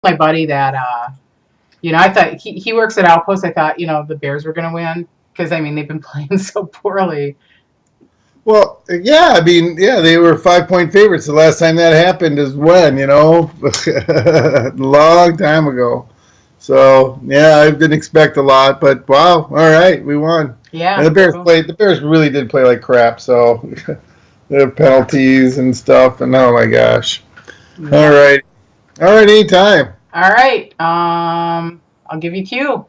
my buddy that, I thought he works at Outpost. I thought, the Bears were going to win because, they've been playing so poorly. Well, yeah, they were 5-point favorites. The last time that happened is when, a long time ago. So, yeah, I didn't expect a lot, but wow, all right, we won. Yeah. And the Bears really did play like crap, so there are penalties and stuff, and oh my gosh. Yeah. All right, anytime. All right, I'll give you cue.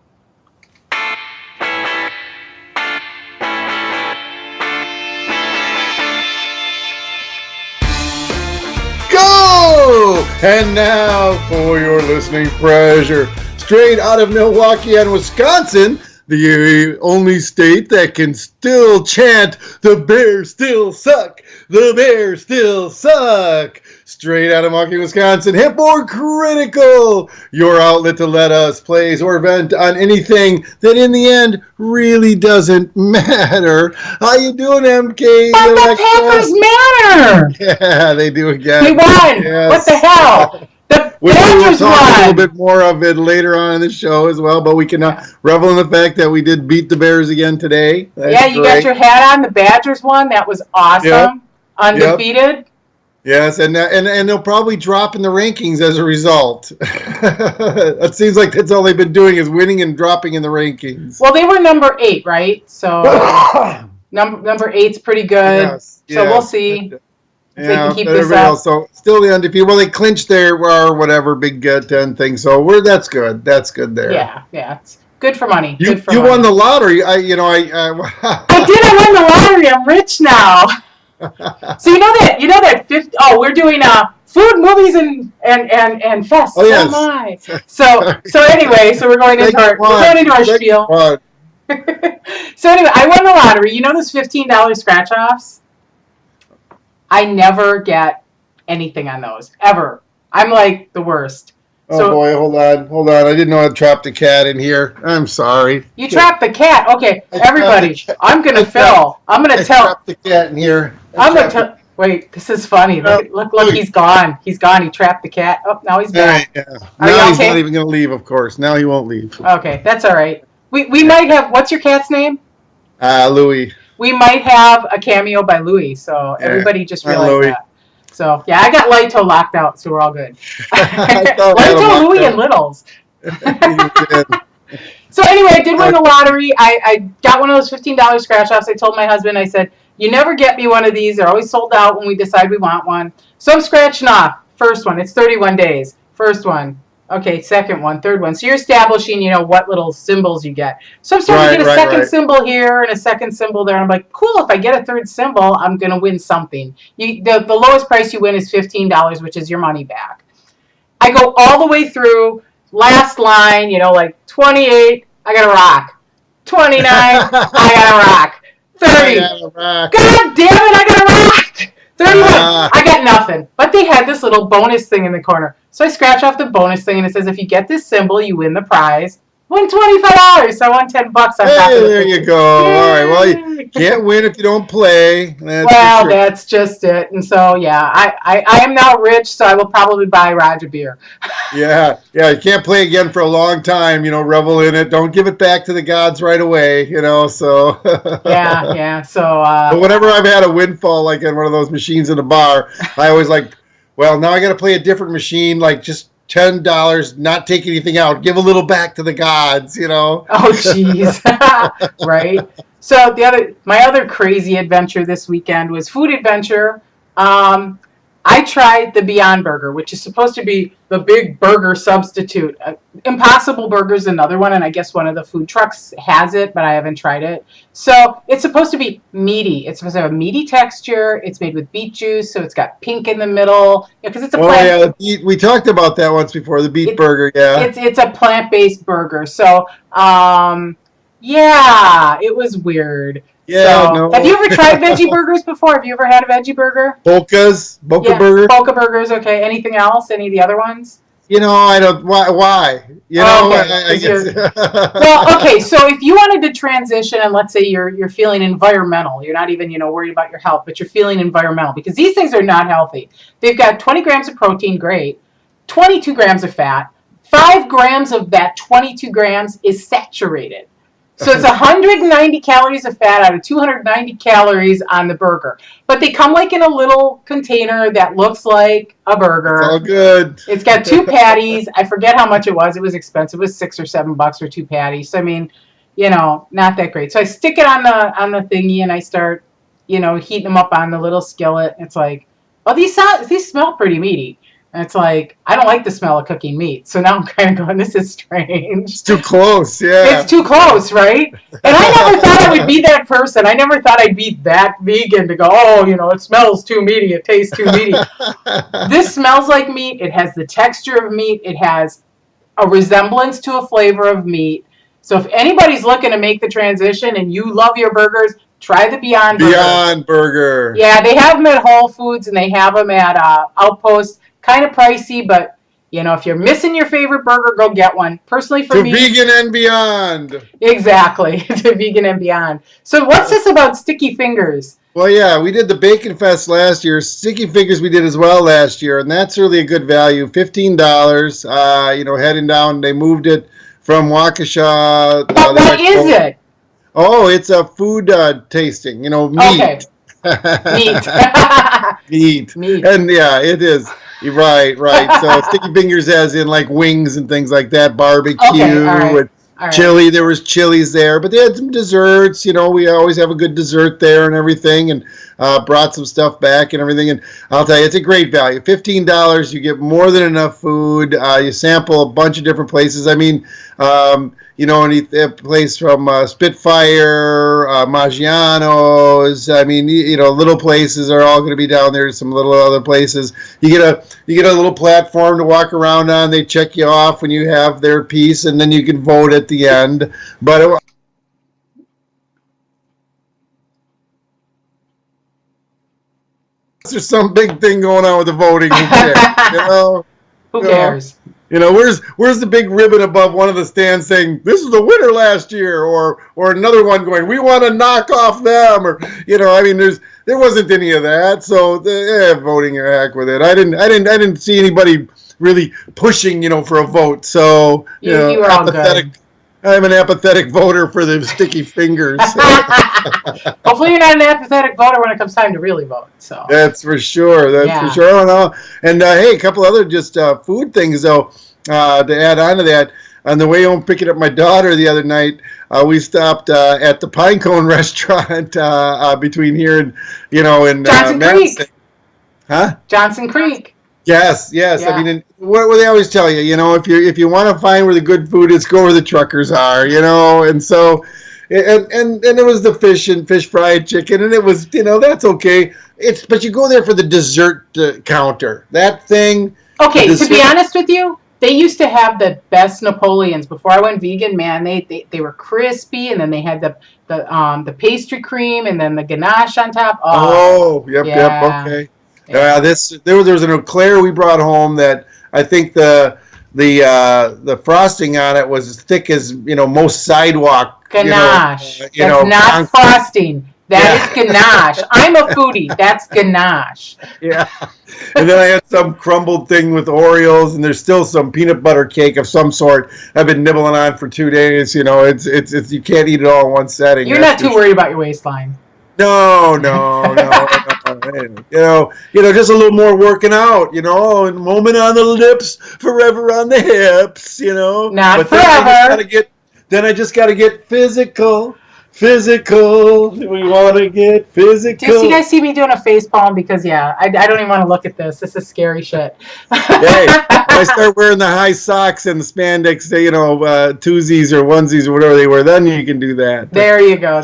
Go! And now for your listening pleasure. Straight out of Milwaukee and Wisconsin, the only state that can still chant, "The Bears still suck! The Bears still suck!" Straight out of Milwaukee, Wisconsin, hip or critical, your outlet to let us plays or vent on anything that in the end really doesn't matter. How you doing, MK? But the Packers matter! Yeah, they do again. They won! Yes. What the hell? We'll talk a little bit more of it later on in the show as well, but we can revel in the fact that we did beat the Bears again today. That's you got your hat on. The Badgers won. That was awesome. Yep. Undefeated. Yep. Yes, and they'll probably drop in the rankings as a result. It seems like that's all they've been doing is winning and dropping in the rankings. Well, they were number 8, right? So number 8's pretty good. Yes, so we'll see. If they can keep this up. So still the undefeated. Well, they clinched their whatever Big 10 thing. So that's good. That's good there. Yeah. It's good for money. You won the lottery. I did. I won the lottery. I'm rich now. So we're doing food, movies, and fest. Oh yes. Oh my. So anyway, we're going into our spiel. So anyway, I won the lottery. You know those $15 scratch offs? I never get anything on those, ever. I'm like the worst. Oh boy, hold on. I didn't know I trapped a cat in here. I'm sorry. You trapped the cat? Okay, everybody, I'm going to tell. I trapped the cat in here. Wait, this is funny. Look, he's gone. He's gone. He trapped the cat. Oh, now he's back. Yeah. Now he's not even going to leave, of course. Now he won't leave. Okay, that's all right. We might have, what's your cat's name? Louie. We might have a cameo by Louie, so everybody just realized that. So, yeah, I got Lighto locked out, so we're all good. Lighto, Louie, and Littles. So anyway, I did win the lottery. I got one of those $15 scratch-offs. I told my husband, I said, you never get me one of these. They're always sold out when we decide we want one. So I'm scratching off. First one. It's 31 days. First one. Okay, second one, third one. So you're establishing, what little symbols you get. So I'm starting to get a second symbol here and a second symbol there. And I'm like, cool, if I get a third symbol, I'm going to win something. The lowest price you win is $15, which is your money back. I go all the way through, last line, like 28, I got a rock. 29, I got a rock. 30, God damn it, I got a rock. 31, I got nothing. But they had this little bonus thing in the corner. So I scratch off the bonus thing, and it says, if you get this symbol, you win the prize. Won $25, so I won $10 on top of it. There you go. Yay. All right, well, you can't win if you don't play. That's just it. And so, yeah, I am now rich, so I will probably buy Roger beer. Yeah, you can't play again for a long time, revel in it. Don't give it back to the gods right away, so. Yeah, so. But whenever I've had a windfall, like in one of those machines in a bar, I always well, now I got to play a different machine, just $10, not take anything out, give a little back to the gods, Oh, jeez. Right. So my other crazy adventure this weekend was food adventure. I tried the Beyond Burger, which is supposed to be the big burger substitute. Impossible Burger is another one, and I guess one of the food trucks has it, but I haven't tried it. So it's supposed to be meaty. It's supposed to have a meaty texture. It's made with beet juice, so it's got pink in the middle. Because it's a plant. Yeah, we talked about that once before, the beet burger, yeah. It's a plant-based burger. So, yeah, it was weird. Yeah, no. Have you ever tried veggie burgers before? Have you ever had a veggie burger? Boca burger? Boca burgers, okay. Anything else? Any of the other ones? I don't. Why? Okay. I guess. Well, okay. So if you wanted to transition, and let's say you're feeling environmental, you're not even worried about your health, but you're feeling environmental because these things are not healthy. They've got 20 grams of protein, great, 22 grams of fat, 5 grams of that 22 grams is saturated. So it's 190 calories of fat out of 290 calories on the burger. But they come like in a little container that looks like a burger. It's all good. It's got 2 patties. I forget how much it was. It was expensive. It was $6 or $7 for 2 patties. So, I mean, not that great. So I stick it on the thingy and I start, heating them up on the little skillet. It's like, oh, these smell pretty meaty. And it's like, I don't like the smell of cooking meat. So now I'm kind of going, this is strange. It's too close, yeah. It's too close, right? And I never thought I would be that person. I never thought I'd be that vegan to go, oh, it smells too meaty. It tastes too meaty. This smells like meat. It has the texture of meat. It has a resemblance to a flavor of meat. So if anybody's looking to make the transition and you love your burgers, try the Beyond Burger. Beyond Burger. Yeah, they have them at Whole Foods and they have them at Outpost. Kind of pricey, but if you're missing your favorite burger, go get one. Personally, for me, vegan and beyond. Exactly, to vegan and beyond. So, what's this about sticky fingers? Well, yeah, we did the Bacon Fest last year. Sticky fingers we did as well last year, and that's really a good value. $15. Heading down, they moved it from Waukesha. But what is it? Oh, it's a food tasting. Meat. Okay. Meat. Meat. And yeah, it is. Right. So sticky fingers as in like wings and things like that, barbecue, and chili. There was chilies there, but they had some desserts. We always have a good dessert there and everything, and brought some stuff back and everything. And I'll tell you, it's a great value. $15, you get more than enough food. You sample a bunch of different places. I mean, any place from Spitfire, Maggiano's. I mean, little places are all going to be down there. Some little other places. You get a little platform to walk around on. They check you off when you have their piece, and then you can vote at the end. But there's some big thing going on with the voting. Who cares? Where's the big ribbon above one of the stands saying this is the winner last year, or another one going, we want to knock off them, or there wasn't any of that. So voting, heck with it. I didn't see anybody really pushing for a vote. So you were all good. I'm an apathetic voter for the sticky fingers. Hopefully you're not an apathetic voter when it comes time to really vote. So that's for sure. For sure. I don't know. And hey, a couple other just food things though to add on to that. On the way home picking up my daughter the other night, we stopped at the Pinecone restaurant between here and in Johnson Creek. Huh? Johnson Creek. Yes. Yeah. I mean, what they always tell you, if you want to find where the good food is, go where the truckers are, and so, and it was the fish fried chicken, and it was, that's okay. But you go there for the dessert counter, that thing. Okay, to be honest with you, they used to have the best Napoleons before I went vegan. Man, they were crispy, and then they had the pastry cream, and then the ganache on top. Yep, okay. There was an eclair we brought home that I think the frosting on it was as thick as most sidewalk ganache. That's not frosting. That is ganache. I'm a foodie. That's ganache. Yeah. And then I had some crumbled thing with Oreos, and there's still some peanut butter cake of some sort I've been nibbling on for 2 days. It's you can't eat it all in one setting. You're not too worried about your waistline. No. Just a little more working out, and a moment on the lips, forever on the hips, Not but forever. Then I just got to get physical. We want to get physical. Do you guys see me doing a face palm? Because, I don't even want to look at this. This is scary shit. Hey, I start wearing the high socks and the spandex, twosies or onesies or whatever they were, then you can do that. There you go.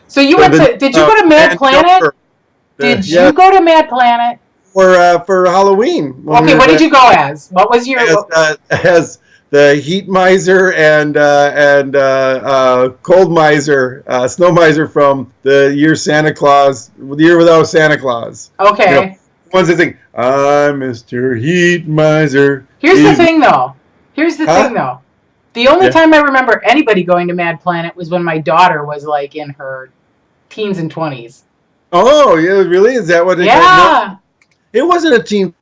So you did you go to Mad Planet? Did you go to Mad Planet? For Halloween. Okay, what did you go as? What was your... As the heat miser and cold miser, snow miser from the year without Santa Claus. Okay. Ones that think, I'm Mr. Heat Miser. Here's the thing, though. The only time I remember anybody going to Mad Planet was when my daughter was like in her teens and 20s. Oh, yeah, really? Is that what it is? Yeah. No, it wasn't a teen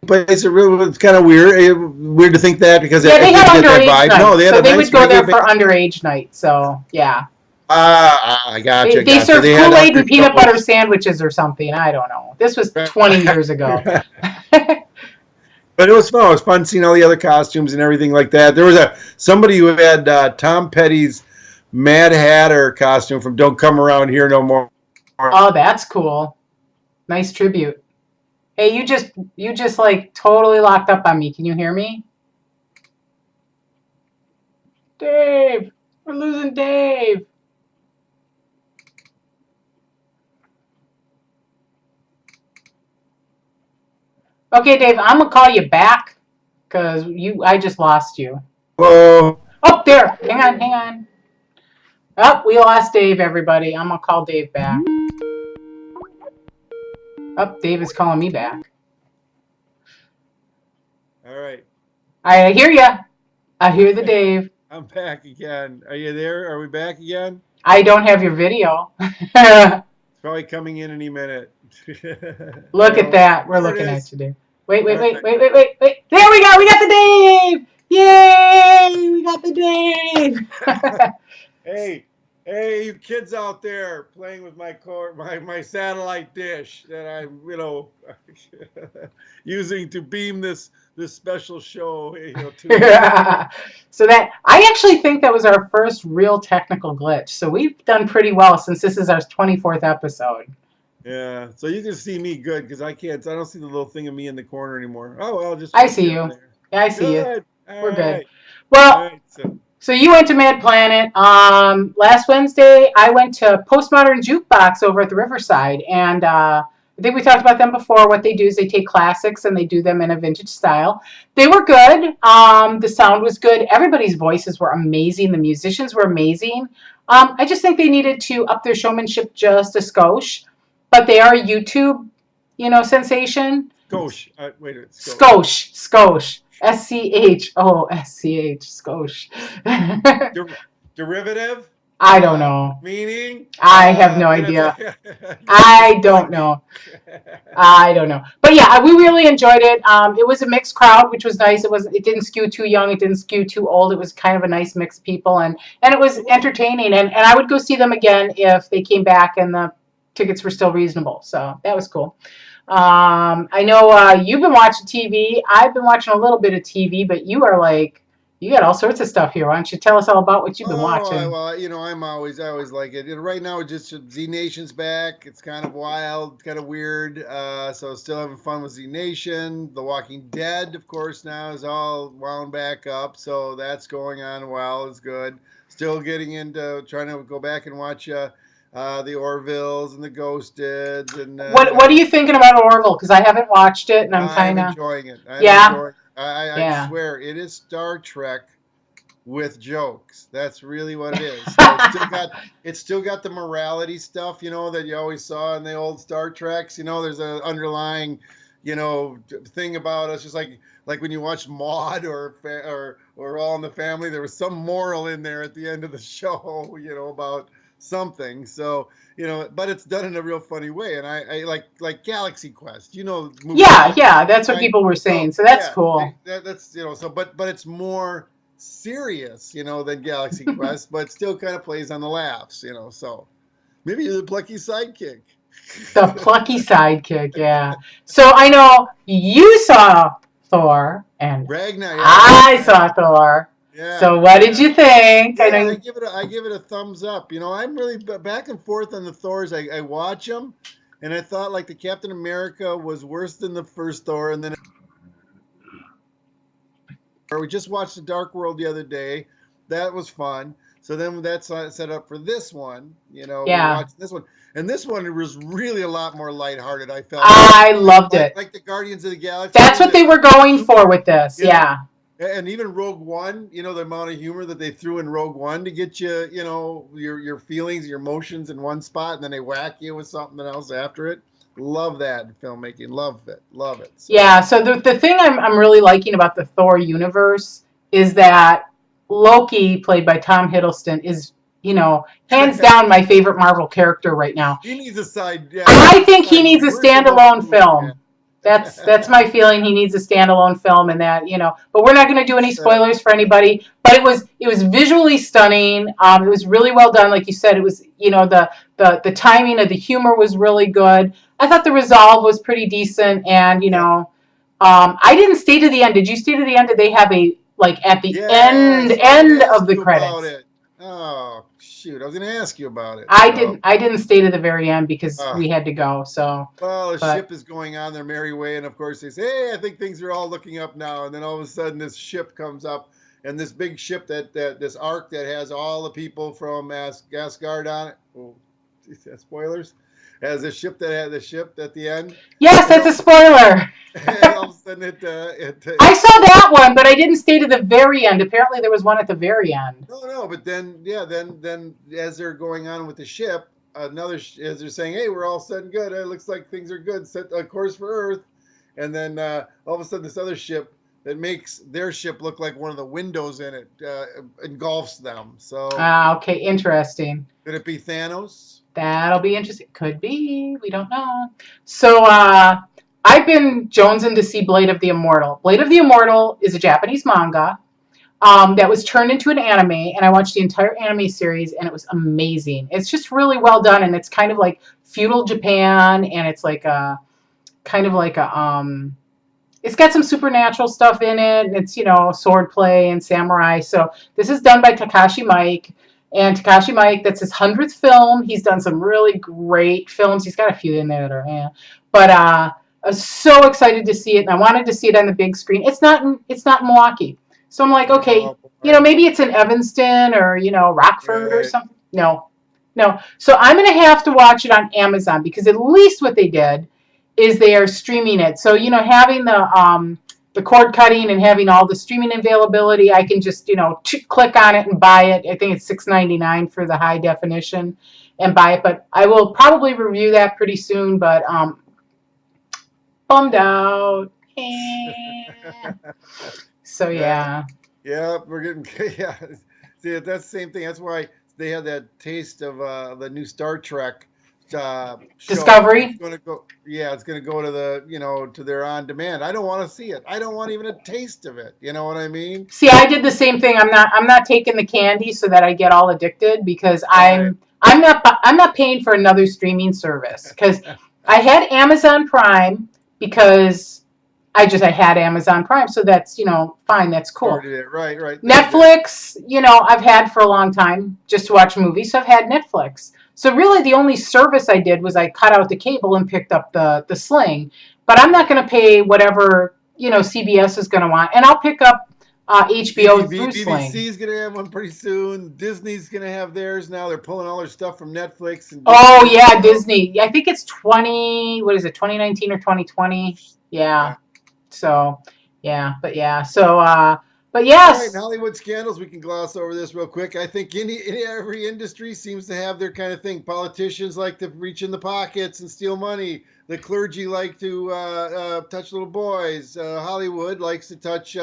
place. It's kind of weird. Weird to think that because yeah, they had underage nights. No, they had so a they nice would go there band. for underage night. So yeah. I gotcha. They served They had Kool-Aid and peanut butter underage sandwiches or something. I don't know. This was 20 years ago. But it was fun. It was fun seeing all the other costumes and everything like that. There was somebody who had Tom Petty's Mad Hatter costume from Don't Come Around Here No More. Oh, that's cool. Nice tribute. Hey, you just like totally locked up on me. Can you hear me? Dave, we're losing Dave. Okay, Dave, I'm gonna call you back because I just lost you. Whoa. Oh, there. Hang on. Oh, we lost Dave, everybody. I'm gonna call Dave back. Oh, Dave is calling me back. All right. I hear ya. I hear the Dave. I'm back again. Are you there? Are we back again? I don't have your video. It's probably coming in any minute. Look at that. We're looking at you, Dave. Wait. There we go. We got the Dave. Yay! We got the Dave. Hey, you kids out there playing with my satellite dish that I'm, using to beam this special show, to So that I actually think that was our first real technical glitch. So we've done pretty well since this is our 24th episode. Yeah, so you can see me good because I don't see the little thing of me in the corner anymore. Oh well, I see you. Yeah, I see you. We're good. Well, so you went to Mad Planet. Last Wednesday, I went to Postmodern Jukebox over at the Riverside, and I think we talked about them before. What they do is they take classics and they do them in a vintage style. They were good. The sound was good. Everybody's voices were amazing. The musicians were amazing. I just think they needed to up their showmanship just a skosh, but they are a YouTube, sensation. Skosh. Wait a minute. Skosh. SCHOSH. Skosh. Derivative? I don't know. Meaning? I have no idea. I don't know. But yeah, we really enjoyed it. It was a mixed crowd, which was nice. It didn't skew too young. It didn't skew too old. It was kind of a nice mix of people, and it was entertaining. And I would go see them again if they came back and the tickets were still reasonable. So that was cool. I know you've been watching TV. I've been watching a little bit of TV, but you got all sorts of stuff here. Why don't you tell us all about what you've been watching? Well, I always like it. Right now, just Znation's back. It's kind of wild, kind of weird. So still having fun with Znation. The Walking Dead, of course, now is all wound back up. So that's going on well. It's good. Still getting into trying to go back and watch the Orvilles and the Ghosted. And what are you thinking about Orville? Because I haven't watched it, and I'm enjoying it. I swear it is Star Trek with jokes. That's really what it is. So it's still got the morality stuff, that you always saw in the old Star Treks. There's an underlying, thing about us, just like when you watch Maude or All in the Family. There was some moral in there at the end of the show, about something. So but it's done in a real funny way, and I like Galaxy Quest, yeah, that's what people were saying. So that's cool. That's but it's more serious, than Galaxy Quest, but still kind of plays on the laughs, so maybe you're the plucky sidekick. The plucky sidekick, yeah. So I know you saw Thor and Ragnorak. I saw Thor. Yeah. So what did you think? Yeah, I give it a thumbs up. I'm really back and forth on the Thors. I watch them, and I thought like the Captain America was worse than the first Thor, and then we just watched the Dark World the other day. That was fun. So then that's set up for this one. Yeah. We watched this one, and this one was really a lot more lighthearted. I felt. I loved it. Like the Guardians of the Galaxy. That's what they were going for with this. Yeah. And even Rogue One, the amount of humor that they threw in Rogue One to get you, your feelings, your emotions in one spot, and then they whack you with something else after it. Love that in filmmaking. Love it. So. Yeah. So the thing I'm really liking about the Thor universe is that Loki, played by Tom Hiddleston, is hands down my favorite Marvel character right now. He needs a side. Yeah, I think he needs a standalone film. That's my feeling. He needs a standalone film, and that, but we're not going to do any spoilers for anybody. But it was visually stunning. It was really well done, like you said. It was, the timing of the humor was really good. I thought the resolve was pretty decent, and I didn't stay to the end. Did you stay to the end? Did they have a at the end of the credits? Oh shoot! I was going to ask you about it. I didn't stay to the very end because we had to go. So the ship is going on their merry way, and of course they say, "Hey, I think things are all looking up now." And then all of a sudden, this ship comes up, and this big ship that this ark that has all the people from Asgard on it. Oh, spoilers. Has a ship that had the ship at the end. Yes, that's a spoiler. And all of a sudden I saw that one, but I didn't stay to the very end. Apparently, there was one at the very end. No, but then as they're going on with the ship, as they're saying, "Hey, we're all set and good. It looks like things are good. Set a course for Earth," and then all of a sudden, this other ship that makes their ship look like one of the windows in it engulfs them. So okay, interesting. Could it be Thanos? That'll be interesting. Could be. We don't know. So I've been jonesing to see Blade of the Immortal. Blade of the Immortal is a Japanese manga that was turned into an anime, and I watched the entire anime series, and it was amazing. It's just really well done, and it's kind of like feudal Japan, and it's like it's got some supernatural stuff in it, and it's, swordplay and samurai. So this is done by Takashi Miike. And Takashi Miike, that's his 100th film. He's done some really great films. He's got a few in there that are, but I was so excited to see it, and I wanted to see it on the big screen. It's not in Milwaukee, so I'm like, okay, maybe it's in Evanston or Rockford or something. No. So I'm gonna have to watch it on Amazon, because at least what they did is they are streaming it. So having the cord cutting and having all the streaming availability, I can just, click on it and buy it. I think it's $6.99 for the high definition and buy it. But I will probably review that pretty soon, but bummed out. So, yeah. Yeah, we're getting, See, that's the same thing. That's why they had that taste of the new Star Trek Discovery. It's gonna go to the to their on demand. I don't want to see it. I don't want even a taste of it. You know what I mean? See, I did the same thing. I'm not taking the candy so that I get all addicted, because I'm not paying for another streaming service, because I had Amazon Prime, because I had Amazon Prime, so that's fine, that's cool. Right. Netflix, I've had for a long time just to watch movies, so I've had Netflix. So really the only service I did was I cut out the cable and picked up the Sling. But I'm not going to pay whatever, CBS is going to want. And I'll pick up HBO through Sling. BBC's going to have one pretty soon. Disney's going to have theirs now. They're pulling all their stuff from Netflix. And Disney. I think it's 2019 or 2020? Yeah. So, yeah. But yeah. So, but yes. All right, Hollywood scandals, we can gloss over this real quick. I think every industry seems to have their kind of thing. Politicians like to reach in the pockets and steal money. The clergy like to touch little boys. Hollywood likes to touch...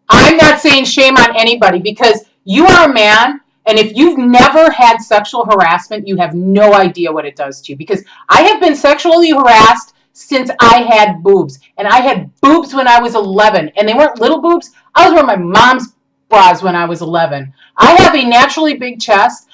I'm not saying shame on anybody, because you are a man, and if you've never had sexual harassment, you have no idea what it does to you. Because I have been sexually harassed since I had boobs. And I had boobs when I was 11. And they weren't little boobs. I was wearing my mom's bras when I was 11. I have a naturally big chest.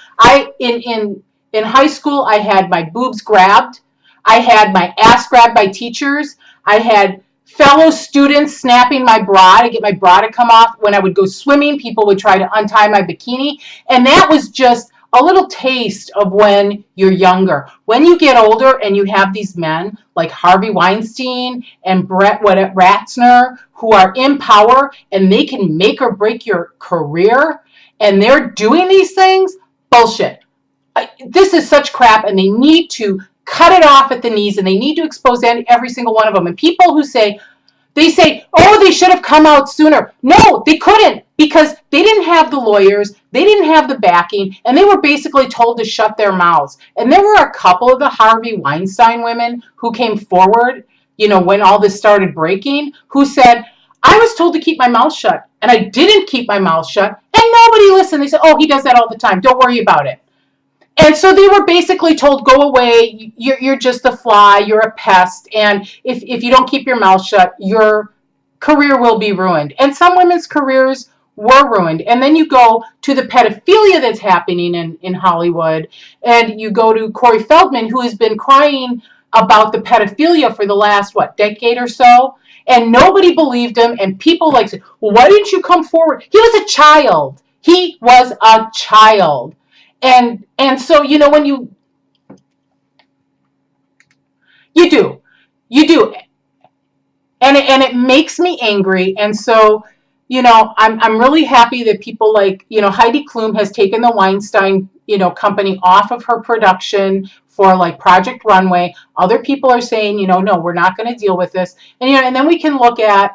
In high school, I had my boobs grabbed. I had my ass grabbed by teachers. I had fellow students snapping my bra to get my bra to come off. When I would go swimming, people would try to untie my bikini. And that was just a little taste of when you're younger. When you get older and you have these men like Harvey Weinstein and Brett Ratner who are in power and they can make or break your career, and they're doing these things, bullshit. This is such crap, and they need to cut it off at the knees, and they need to expose every single one of them. And people who say, oh, they should have come out sooner. No, they couldn't, because they didn't have the lawyers, they didn't have the backing, and they were basically told to shut their mouths. And there were a couple of the Harvey Weinstein women who came forward, when all this started breaking, who said, I was told to keep my mouth shut, and I didn't keep my mouth shut, and nobody listened. They said, oh, he does that all the time. Don't worry about it. And so they were basically told, go away, you're just a fly, you're a pest, and if you don't keep your mouth shut, your career will be ruined. And some women's careers were ruined. And then you go to the pedophilia that's happening in Hollywood, and you go to Corey Feldman, who has been crying about the pedophilia for the last, decade or so, and nobody believed him, and people like said, well, why didn't you come forward? He was a child. He was a child. And so, when you do, you do, and it makes me angry. And so, I'm really happy that people like, Heidi Klum has taken the Weinstein, company off of her production for like Project Runway. Other people are saying, no, we're not going to deal with this. And then we can look at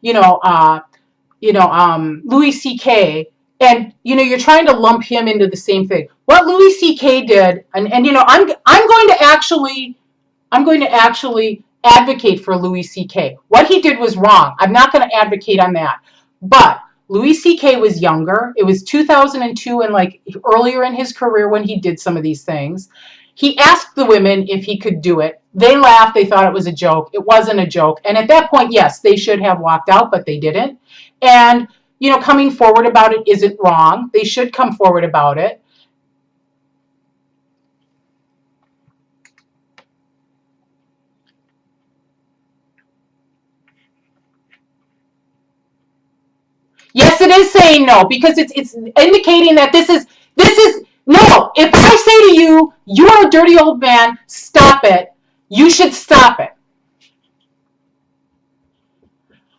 you know, uh Louis C.K. And you're trying to lump him into the same thing. What Louis C.K. did, and I'm going to actually advocate for Louis C.K. What he did was wrong. I'm not going to advocate on that. But Louis C.K. was younger. It was 2002 and like earlier in his career when he did some of these things. He asked the women if he could do it. They laughed. They thought it was a joke. It wasn't a joke. And at that point, yes, they should have walked out, but they didn't. And, coming forward about it isn't wrong. They should come forward about it. Yes, it is saying no because it's indicating that this is no. If I say to you, you are a dirty old man, stop it. You should stop it.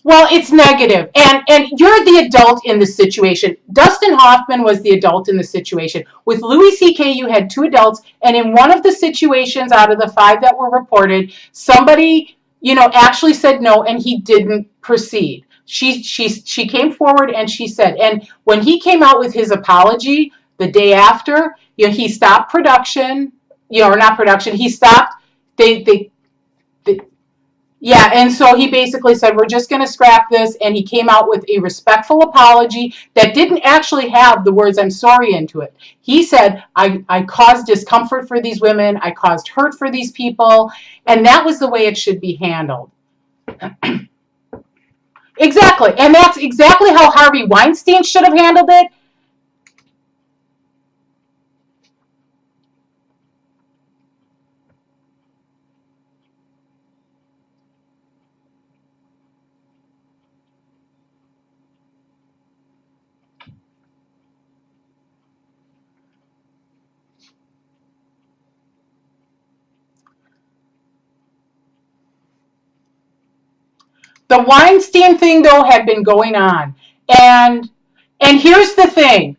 Well, it's negative, and you're the adult in the situation. Dustin Hoffman was the adult in the situation. With Louis C.K., you had two adults, and in one of the situations out of the five that were reported, somebody actually said no, and he didn't proceed. She came forward and she said, and when he came out with his apology the day after, he stopped production, or not production. He stopped. They yeah, and so he basically said, we're just going to scrap this. And he came out with a respectful apology that didn't actually have the words I'm sorry into it. He said, I caused discomfort for these women. I caused hurt for these people. And that was the way it should be handled. Exactly. And that's exactly how Harvey Weinstein should have handled it. The Weinstein thing, though, had been going on. And here's the thing.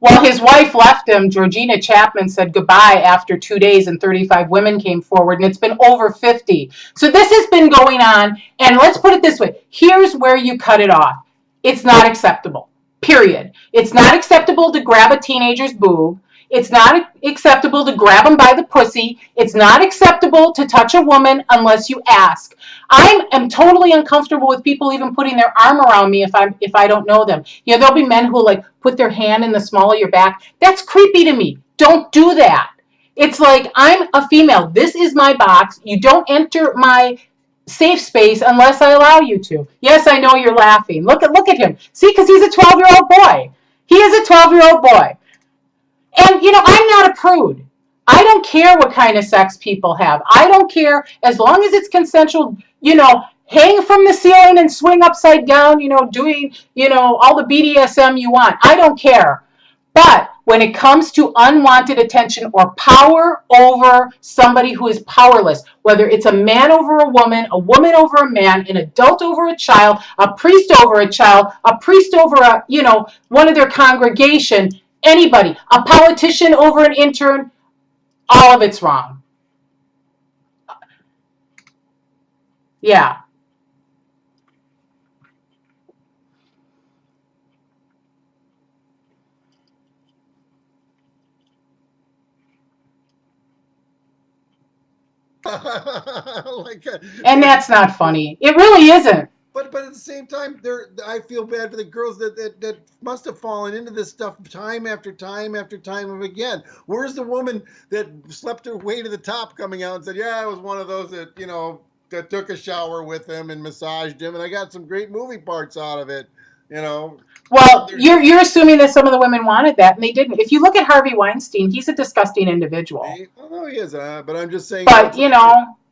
Well, his wife left him. Georgina Chapman said goodbye after 2 days, and 35 women came forward, and it's been over 50. So this has been going on, and let's put it this way. Here's where you cut it off. It's not acceptable, period. It's not acceptable to grab a teenager's boob. It's not acceptable to grab them by the pussy. It's not acceptable to touch a woman unless you ask. I am totally uncomfortable with people even putting their arm around me if I don't know them. There'll be men who like put their hand in the small of your back. That's creepy to me. Don't do that. It's like, I'm a female. This is my box. You don't enter my safe space unless I allow you to. Yes, I know you're laughing. Look at him. See, because he's a 12-year-old boy. He is a 12-year-old boy. And, I'm not a prude. I don't care what kind of sex people have. I don't care as long as it's consensual, hang from the ceiling and swing upside down, doing, all the BDSM you want. I don't care. But when it comes to unwanted attention or power over somebody who is powerless, whether it's a man over a woman over a man, an adult over a child, a priest over a child, a priest over one of their congregation, anybody, a politician over an intern, all of it's wrong. Yeah. Like, And that's not funny. It really isn't. But at the same time, I feel bad for the girls that must have fallen into this stuff time after time after time again. Where's the woman that slept her way to the top coming out and said, "Yeah, I was one of those that that took a shower with him and massaged him, and I got some great movie parts out of it." Well, you're assuming that some of the women wanted that, and they didn't. If you look at Harvey Weinstein, he's a disgusting individual. Oh, he is, but I'm just saying. But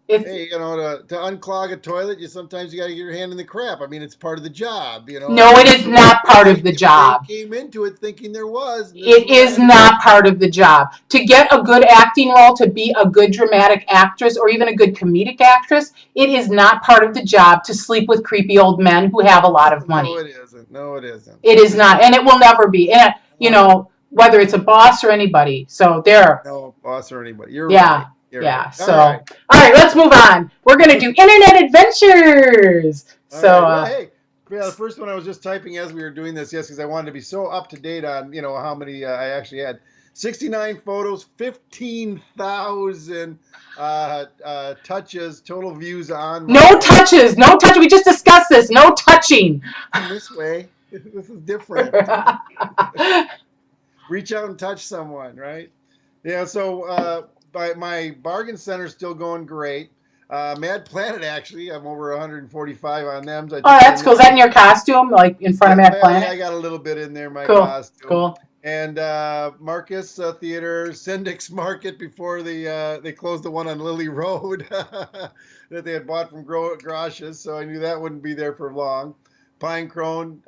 hey, to unclog a toilet, sometimes you got to get your hand in the crap. I mean, it's part of the job, No, it is not part of the job. They came into it thinking there was. It is not part of the job. To get a good acting role, to be a good dramatic actress, or even a good comedic actress, it is not part of the job to sleep with creepy old men who have a lot of money. No, it isn't. No, it isn't. It is not, and it will never be. And whether it's a boss or anybody. So there. No, boss or anybody. You're right. Yeah. So, all right, let's move on. We're gonna do internet adventures. Hey, the first one I was just typing as we were doing this, yes, because I wanted to be so up to date on how many I actually had. 69 photos, 15,000 touches, total views on. No touches. We just discussed this. No touching. This way, this is different. Reach out and touch someone, right? Yeah. So. My bargain center's still going great. Mad Planet, actually, I'm over 145 on them. That's cool. Is that in your costume, like in front of Mad Planet? I got a little bit in there, my costume. Cool. And Marcus Theater, Sendix Market, before they closed the one on Lily Road that they had bought from Groshes, so I knew that wouldn't be there for long. Pinecrone.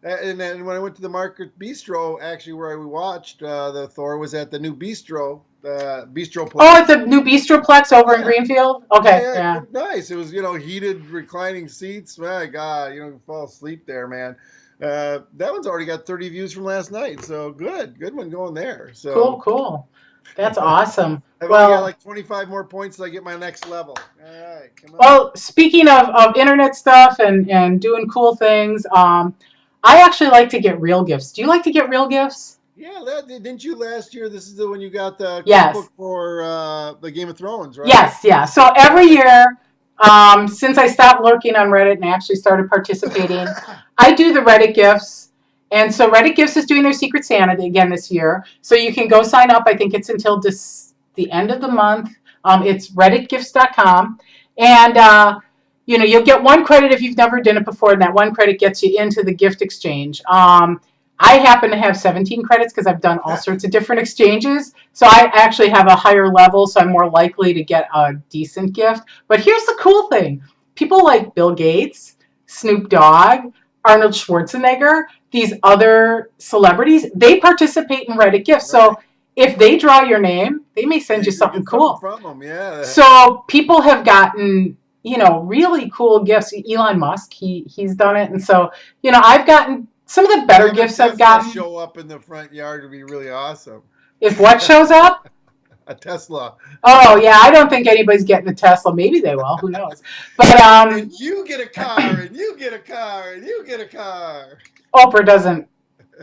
And then when I went to the Market Bistro, actually, where we watched the Thor, was at the new Bistro. Bistroplex. Oh, it's a new Bistroplex over in Greenfield? Okay, yeah. Nice. It was, heated reclining seats. My God, you fall asleep there, man. That one's already got 30 views from last night, so good one going there. So Cool. That's awesome. I've only got like 25 more points till I get my next level. All right, come on. Well, speaking of internet stuff and doing cool things, I actually like to get real gifts. Do you like to get real gifts? Yeah, didn't you last year? This is the one you got the cookbook for the Game of Thrones, right? Yes, yeah. So every year, since I stopped lurking on Reddit and actually started participating, I do the Reddit gifts. And so Reddit Gifts is doing their Secret Santa again this year. So you can go sign up. I think it's until the end of the month. It's redditgifts.com. And, you'll get 1 credit if you've never done it before, and that 1 credit gets you into the gift exchange. I happen to have 17 credits because I've done all sorts of different exchanges. So I actually have a higher level, so I'm more likely to get a decent gift. But here's the cool thing. People like Bill Gates, Snoop Dogg, Arnold Schwarzenegger, these other celebrities, they participate in Reddit gifts. Right. So if they draw your name, they may send you something cool. From them, yeah. So people have gotten, really cool gifts. Elon Musk, he's done it. And so, I've gotten some of the better gifts I've gotten. Show up in the front yard would be really awesome. If what shows up? A Tesla. Oh yeah, I don't think anybody's getting a Tesla. Maybe they will. Who knows? But and you get a car, and you get a car, and you get a car. Oprah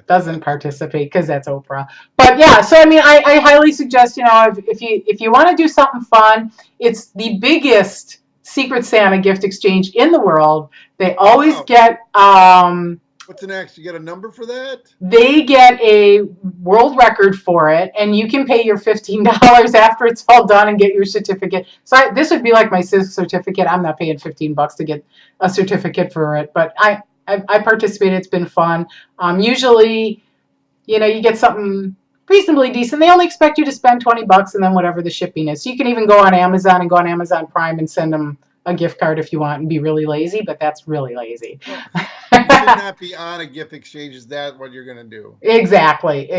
doesn't participate because that's Oprah. But yeah, so I mean, I highly suggest if you want to do something fun, it's the biggest Secret Santa gift exchange in the world. They always get. What's next? You get a number for that? They get a world record for it, and you can pay your $15 after it's all done and get your certificate. So this would be like my certificate. I'm not paying $15 to get a certificate for it, but I participated. It's been fun. Usually, you get something reasonably decent. They only expect you to spend $20 and then whatever the shipping is. So you can even go on Amazon and go on Amazon Prime and send them a gift card if you want and be really lazy, but that's really lazy. You should not be on a gift exchange. Is that what you're going to do? Exactly.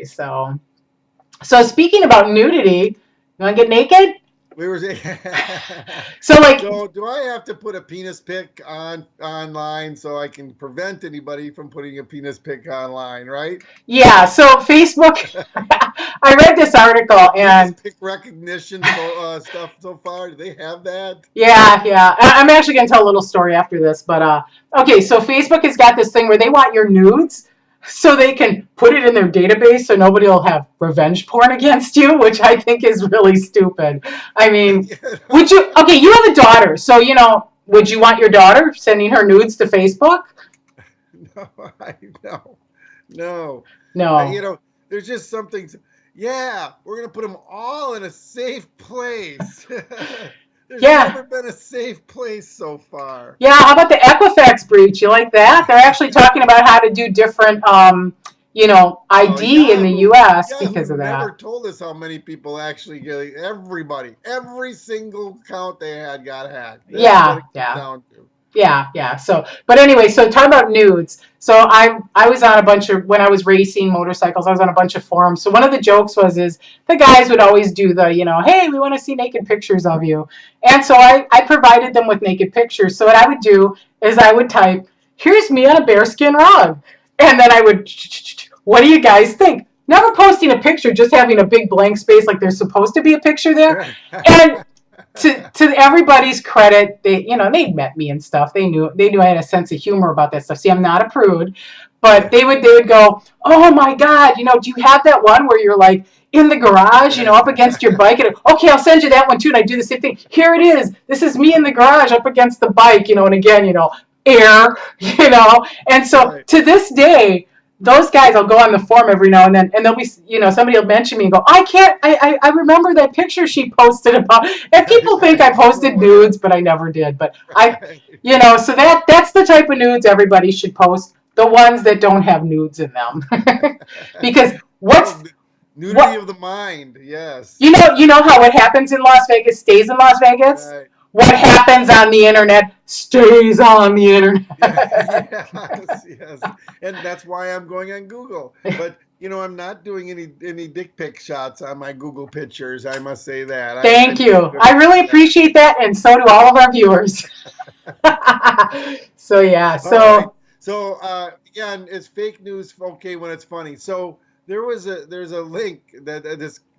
So speaking about nudity, you want to get naked? So do I have to put a penis pic online so I can prevent anybody from putting a penis pic online, right? Yeah, so Facebook, I read this article and penis pic recognition stuff so far. Do they have that? Yeah. I'm actually going to tell a little story after this, but okay, so Facebook has got this thing where they want your nudes. so they can put it in their database so nobody will have revenge porn against you, which I think is really stupid. I mean, would you, okay, you have a daughter, so, would you want your daughter sending her nudes to Facebook? No, no. No. There's just something. Yeah, we're gonna put them all in a safe place. There's never been a safe place so far. Yeah, how about the Equifax breach? You like that? They're actually talking about how to do different, ID in the U.S. because of that. Never told us how many people actually get. Every single account they had got hacked. That's down to. Yeah. So, but anyway, so talk about nudes. So I was on a bunch of, when I was racing motorcycles, I was on a bunch of forums. So one of the jokes is the guys would always do the, hey, we want to see naked pictures of you. And so I provided them with naked pictures. So what I would do is I would type, here's me on a bearskin rug. And then I would, what do you guys think? Never posting a picture, just having a big blank space like there's supposed to be a picture there. And to everybody's credit, they'd met me and stuff. They knew I had a sense of humor about that stuff. See, I'm not a prude, but they would go, oh my God, do you have that one where you're like in the garage, up against your bike? And okay, I'll send you that one too. And I do the same thing. Here it is. This is me in the garage up against the bike, and again, air, and so to this day, those guys, I'll go on the forum every now and then, and they'll be, somebody will mention me and go, I remember that picture she posted about, and people think I posted nudes, but I never did. But so that's the type of nudes everybody should post, the ones that don't have nudes in them. Because nudity of the mind, yes. You know how what happens in Las Vegas stays in Las Vegas? Right. What happens on the internet stays on the internet. Yes. And that's why I'm going on Google. But, I'm not doing any dick pic shots on my Google pictures. I must say that. Thank you. I really appreciate that, and so do all of our viewers. So, yeah. So, right. So again, it's fake news, okay, when it's funny. So, there's a link that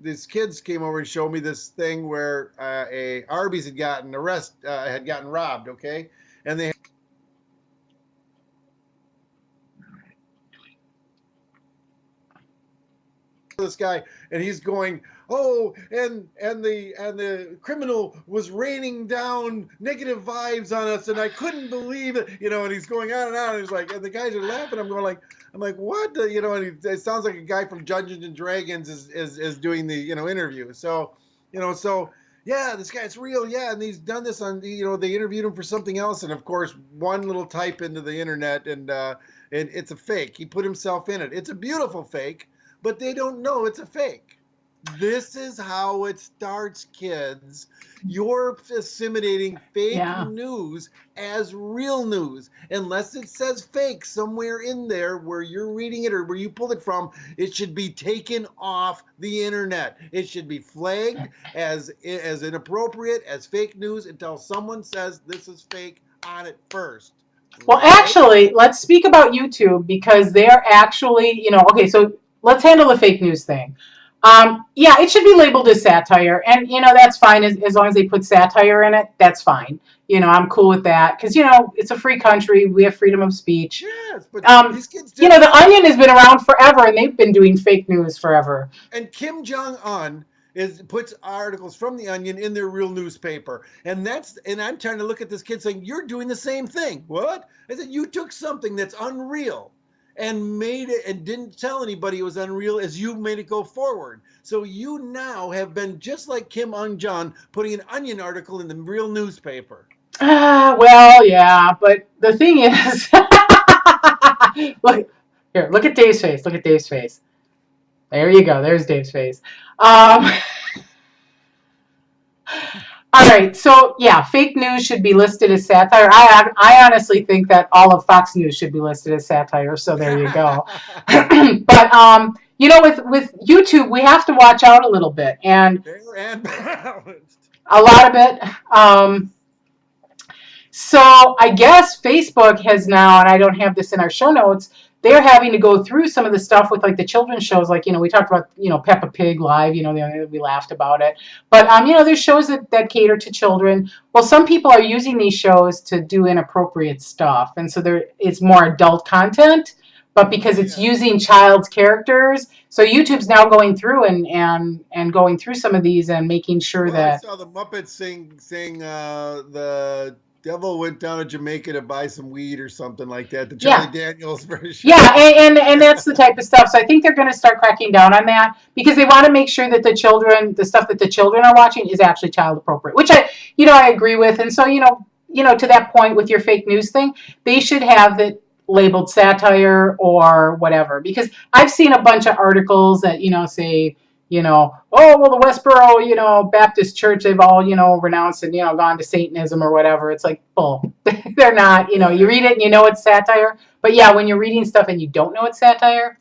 this kids came over and showed me this thing where a Arby's had gotten robbed, okay, and they this guy, and he's going, oh, and the criminal was raining down negative vibes on us, and I couldn't believe it, and he's going on, and he's like, and the guys are laughing. I'm like, what? And it sounds like a guy from Dungeons and Dragons is doing the interview. So, yeah, this guy's real, yeah, and he's done this on they interviewed him for something else, and of course one little type into the internet, and it's a fake. He put himself in it. It's a beautiful fake, but they don't know it's a fake. This is how it starts, kids. You're assimilating fake news as real news. Unless it says fake somewhere in there where you're reading it or where you pulled it from, it should be taken off the internet. It should be flagged as inappropriate, as fake news, until someone says this is fake on it first. Well, actually, let's speak about YouTube, because they're actually, okay, so let's handle the fake news thing. It should be labeled as satire, and that's fine as long as they put satire in it. That's fine. I'm cool with that, because it's a free country. We have freedom of speech. Yes, but these kids the Onion has been around forever, and they've been doing fake news forever. And Kim Jong-un puts articles from the Onion in their real newspaper, and I'm trying to look at this kid saying, you're doing the same thing. What? I said, you took something that's unreal and made it, and didn't tell anybody it was unreal, as you made it go forward. So you now have been just like Kim Jong-un, putting an Onion article in the real newspaper. Well, yeah, but the thing is, look at Dave's face. Look at Dave's face. There you go. There's Dave's face. All right, so yeah, fake news should be listed as satire. I honestly think that all of Fox News should be listed as satire, so there you go. But with YouTube, we have to watch out a little bit, and a lot of it. So I guess Facebook has now, and I don't have this in our show notes, they're having to go through some of the stuff with like the children's shows, like, we talked about, Peppa Pig Live, we laughed about it. But, there's shows that cater to children. Well, some people are using these shows to do inappropriate stuff. And so it's more adult content. but because it's using child's characters. So YouTube's now going through and going through some of these and making sure that. I saw the Muppets saying the devil went down to Jamaica to buy some weed or something like that. The Charlie Daniels version. Yeah, and that's the type of stuff. So I think they're going to start cracking down on that because they want to make sure that the stuff that the children are watching is actually child appropriate, which I agree with. And so, to that point with your fake news thing, they should have it labeled satire or whatever, because I've seen a bunch of articles that, say, oh, well, the Westboro, Baptist Church, they've all, renounced and, gone to Satanism or whatever. It's like, bull. They're not, you read it and you know it's satire. But yeah, when you're reading stuff and you don't know it's satire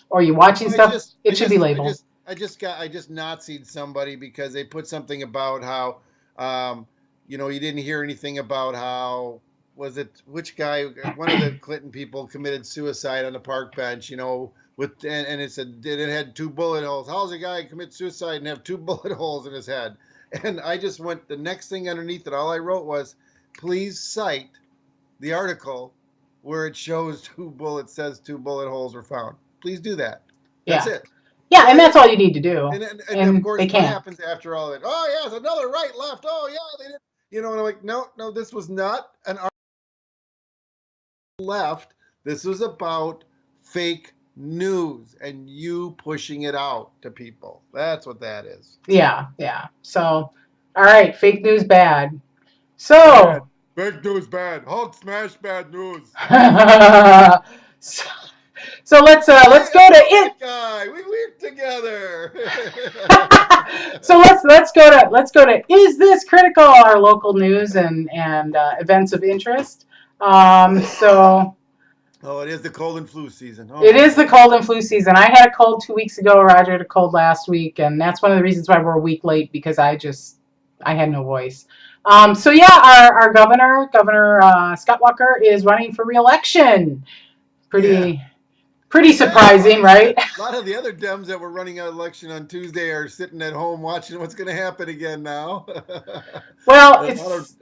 or you're watching stuff, it should be labeled. I just Nazi'd somebody because they put something about how, you didn't hear anything about how, which guy, one of the Clinton people committed suicide on the park bench, and it said it had 2 bullet holes. How's a guy commit suicide and have 2 bullet holes in his head? And I just went, the next thing underneath it, all I wrote was, please cite the article where it shows 2 bullet holes were found. Please do that. That's it. Yeah, and that's all you need to do. And of course, what happens after all that? Oh, yeah, it's another right, left. Oh, yeah, they did. And I'm like, no, this was not an article left. This was about fake news and you pushing it out to people. That's what that is. Yeah. So, all right, fake news bad. So, fake news bad. Hulk smash bad news. So let's go to it. Guy, we work together. So let's go to Is This Critical? Our local news and events of interest. Oh, it is the cold and flu season. It is the cold and flu season. I had a cold 2 weeks ago. Roger had a cold last week, and that's one of the reasons why we're a week late, because I had no voice. So yeah, our Governor Scott Walker is running for re-election. Pretty surprising, right? A lot of the other Dems that were running an election on Tuesday are sitting at home watching what's going to happen again now. Well,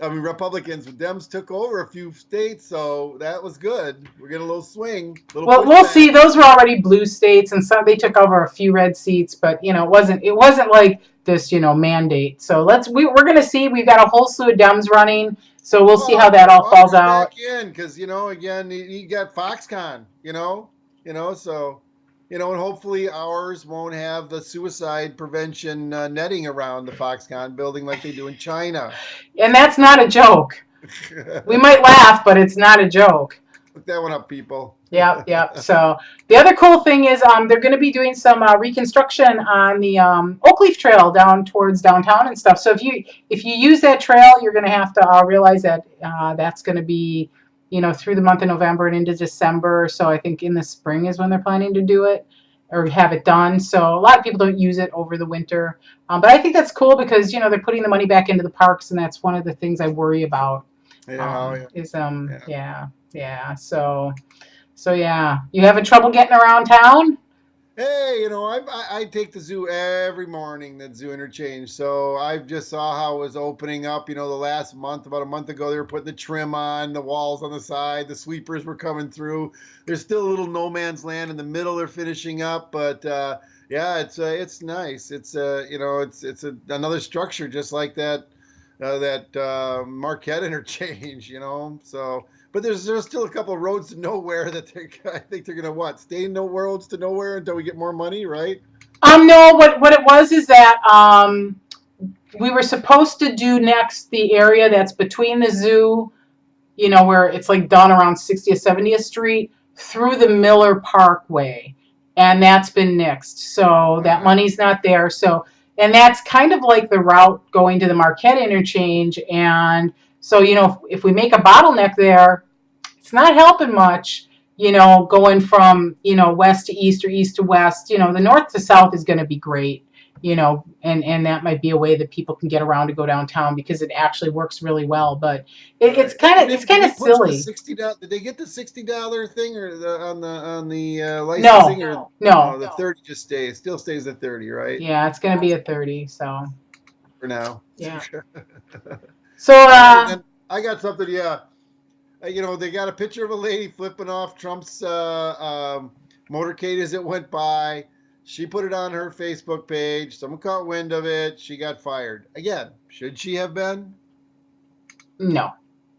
Republicans, Dems took over a few states, so that was good. We're getting a little swing. We'll see. Those were already blue states, and some they took over a few red seats, but it wasn't like this, mandate. So we're going to see. We've got a whole slew of Dems running, so we'll see how that all falls out. Back in, because again, you got Foxconn, so, and hopefully ours won't have the suicide prevention netting around the Foxconn building like they do in China. And that's not a joke. We might laugh, but it's not a joke. Look that one up, people. Yep. So the other cool thing is they're going to be doing some reconstruction on the Oak Leaf Trail down towards downtown and stuff. So if you use that trail, you're going to have to realize that that's going to be through the month of November and into December. So I think in the spring is when they're planning to do it or have it done. So a lot of people don't use it over the winter. But I think that's cool because, they're putting the money back into the parks. And that's one of the things I worry about. So yeah. You having trouble getting around town? Hey, I take the zoo every morning, that zoo interchange. So I just saw how it was opening up, the last month, about a month ago, they were putting the trim on, the walls on the side, the sweepers were coming through. There's still a little no man's land in the middle they're finishing up, but yeah, it's nice. It's it's another structure just like that Marquette interchange, so. But there's still a couple of roads to nowhere that I think they're going to stay no roads to nowhere until we get more money, right? No, what it was is that we were supposed to do next the area that's between the zoo, where it's like done around 60th, 70th Street through the Miller Parkway. And that's been nixed. So that money's not there. So, and that's kind of like the route going to the Marquette interchange. And so, if we make a bottleneck there, it's not helping much, going from, west to east or east to west. The north to south is going to be great, and that might be a way that people can get around to go downtown because it actually works really well. But it's kind of silly. Did they get the $60 thing or on the licensing? No. The 30 still stays at 30, right? Yeah, it's going to be a 30. So for now. Yeah. So I got something. Yeah. They got a picture of a lady flipping off Trump's motorcade as it went by. She put it on her Facebook page. Someone caught wind of it. She got fired. Again, should she have been? No,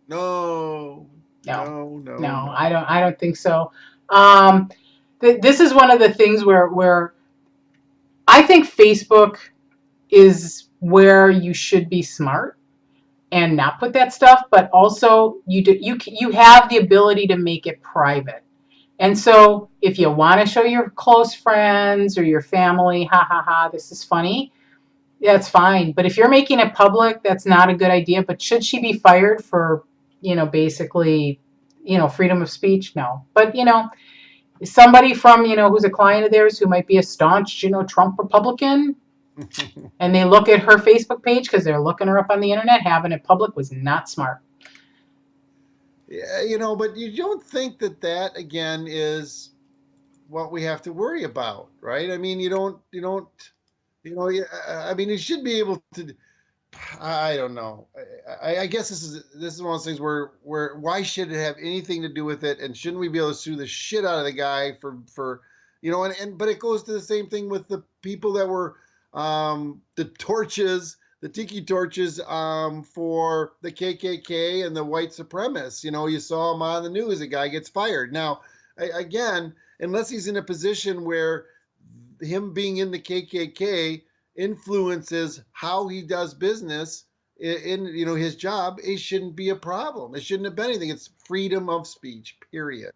No, no, no, no, no. no. I don't think so. Um, this is one of the things where I think Facebook is where you should be smart and not put that stuff, but also you have the ability to make it private. And so if you want to show your close friends or your family, ha ha ha, this is funny, that's fine. But if you're making it public, that's not a good idea. But should she be fired for, basically, freedom of speech? No. But, somebody from, who's a client of theirs who might be a staunch, Trump Republican, and they look at her Facebook page because they're looking her up on the internet, having it public was not smart. Yeah, but you don't think that again is what we have to worry about, right? I mean, I mean, you should be able to. I don't know. I guess this is one of those things where why should it have anything to do with it, and shouldn't we be able to sue the shit out of the guy for and but it goes to the same thing with the people that were the torches, the tiki torches for the KKK and the white supremacists. You saw him on the news. A guy gets fired. Now, again, unless he's in a position where him being in the KKK influences how he does business in his job, it shouldn't be a problem. It shouldn't have been anything. It's freedom of speech, period.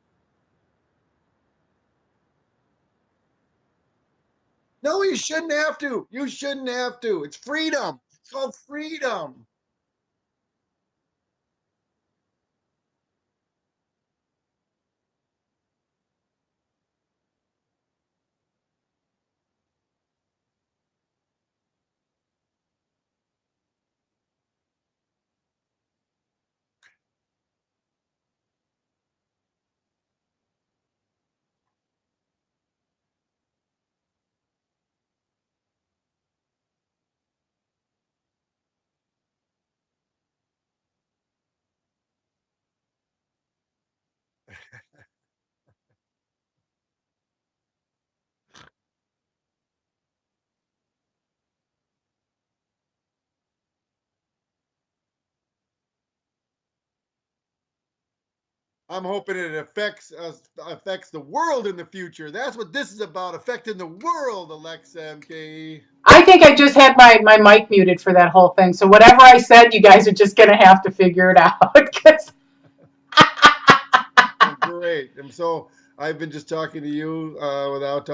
No, you shouldn't have to. You shouldn't have to. It's freedom. It's called freedom. I'm hoping it affects us, affects the world in the future. That's what this is about, affecting the world, Alexa MKE. I think I just had my mic muted for that whole thing. So whatever I said, you guys are just going to have to figure it out. 'Cause Well, great. And so I've been just talking to you without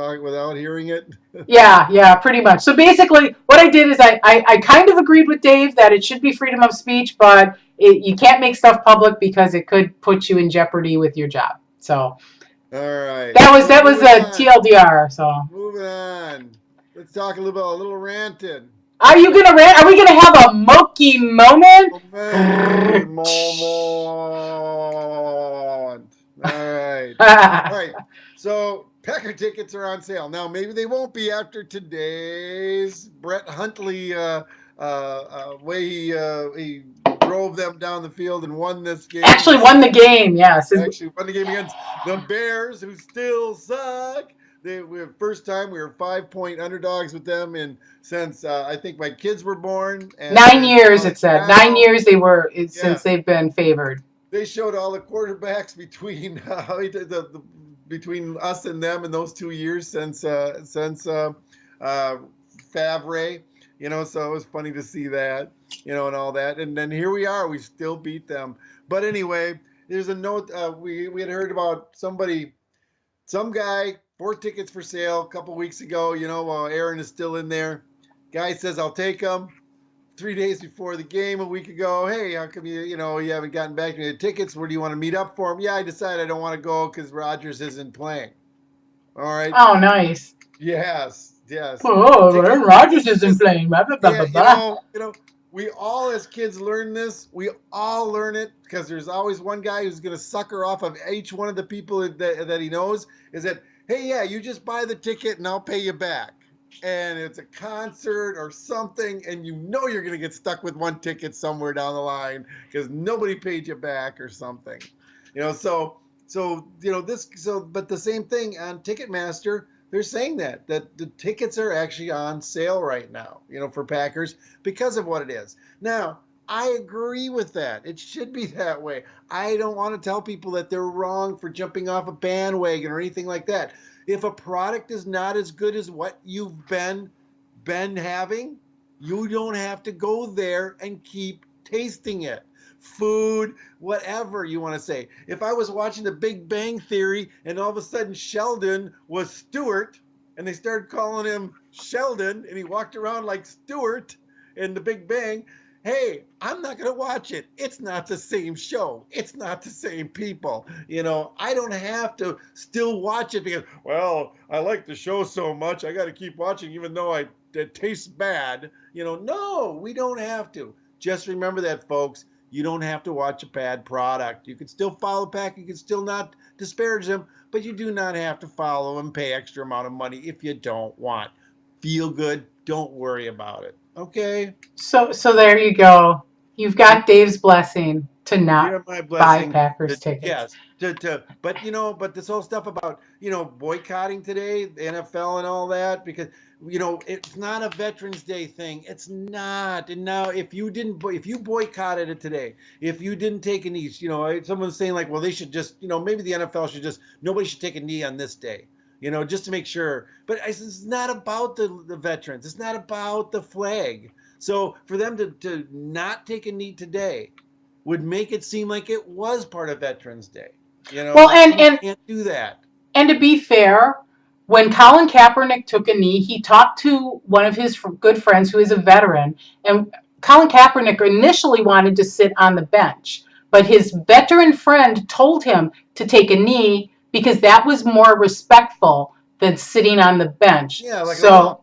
hearing it. yeah, pretty much. So basically, what I did is I kind of agreed with Dave that it should be freedom of speech, but you can't make stuff public because it could put you in jeopardy with your job. So All right. that was Moving a on. TLDR. So Moving on. Let's talk a little ranting. are you gonna rant? Are we gonna have a MoKE moment? Monkey moment. All right. All right. So Packer tickets are on sale now. Maybe they won't be after today's Brett Huntley way he drove them down the field and won this game. Actually won the game. Yes. Actually won the game against the Bears, who still suck. First time we were 5-point underdogs with them, and since I think my kids were born. And 9 years, it said. now, 9 years yeah, since they've been favored. they showed all the quarterbacks between between us and them in those 2 years since Favre. So it was funny to see that, and all that. And then here we are, we still beat them. But anyway, there's a note. We had heard about some guy, 4 tickets for sale a couple weeks ago. While Aaron is still in there, guy says, "I'll take them." 3 days before the game a week ago, hey, how come you haven't gotten back to me the tickets? Where do you want to meet up for them? Yeah, I decided I don't want to go because Rodgers isn't playing. All right. Oh, nice. Yes. Oh, Aaron Rodgers isn't playing. Blah, blah, blah, Yeah, blah, blah. we all as kids learn this. We all learn it because there's always one guy who's going to sucker off of each one of the people that he knows. Is that, hey, yeah, you just buy the ticket and I'll pay you back. And it's a concert or something, and you're going to get stuck with one ticket somewhere down the line because nobody paid you back or something. But the same thing on Ticketmaster, they're saying that the tickets are actually on sale right now, for Packers because of what it is. Now, I agree with that. It should be that way. I don't want to tell people that they're wrong for jumping off a bandwagon or anything like that. If a product is not as good as what you've been having, you don't have to go there and keep tasting it. Food, whatever you want to say. If I was watching The Big Bang Theory and all of a sudden Sheldon was Stewart and they started calling him Sheldon and he walked around like Stewart in The Big Bang, hey, I'm not going to watch it. It's not the same show. It's not the same people. I don't have to still watch it because, well, I like the show so much. I got to keep watching even though it tastes bad. No, we don't have to. Just remember that, folks. You don't have to watch a bad product. You can still follow Pack. You can still not disparage them, but you do not have to follow and pay extra amount of money if you don't want. Feel good. Don't worry about it. Okay? So there you go. You've got Dave's blessing to not My buy blessing. Packers tickets. Yes. But this whole stuff about, boycotting today, the NFL and all that, because, it's not a Veterans Day thing. It's not. And now if you boycotted it today, if you didn't take a knee, someone's saying like, well, they should just, maybe the NFL should just, nobody should take a knee on this day. Just to make sure. But it's not about the veterans. It's not about the flag. So for them to not take a knee today would make it seem like it was part of Veterans Day. Well, you can't do that. And to be fair, when Colin Kaepernick took a knee, he talked to one of his good friends who is a veteran, and Colin Kaepernick initially wanted to sit on the bench, but his veteran friend told him to take a knee because that was more respectful than sitting on the bench. Yeah,